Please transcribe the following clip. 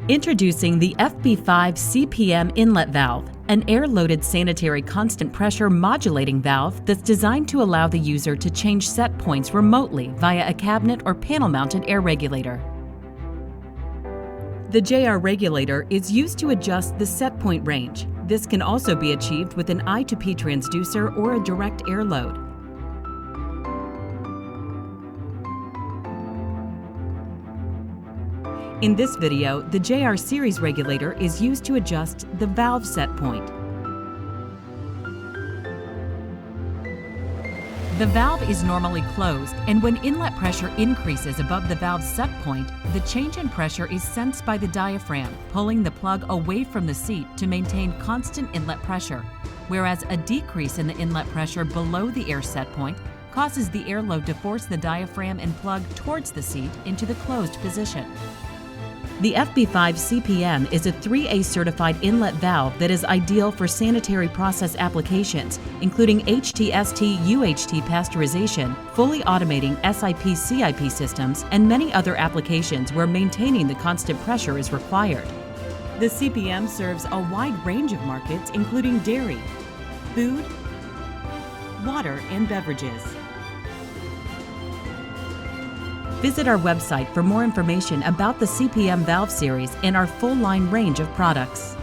Introducing the FB CPM inlet valve, an air-loaded sanitary constant pressure modulating valve that's designed to allow the user to change set points remotely via a cabinet or panel-mounted air regulator. The JR regulator is used to adjust the set point range. This can also be achieved with an I2P transducer or a direct air load. In this video, the JR series regulator is used to adjust the valve set point. The valve is normally closed, and when inlet pressure increases above the valve set point, the change in pressure is sensed by the diaphragm, pulling the plug away from the seat to maintain constant inlet pressure, whereas a decrease in the inlet pressure below the air set point causes the air load to force the diaphragm and plug towards the seat into the closed position. The FB CPM is a 3A certified inlet valve that is ideal for sanitary process applications, including HTST-UHT pasteurization, fully automating SIP-CIP systems, and many other applications where maintaining the constant pressure is required. The CPM serves a wide range of markets, including dairy, food, water, and beverages. Visit our website for more information about the CPM valve series and our full line range of products.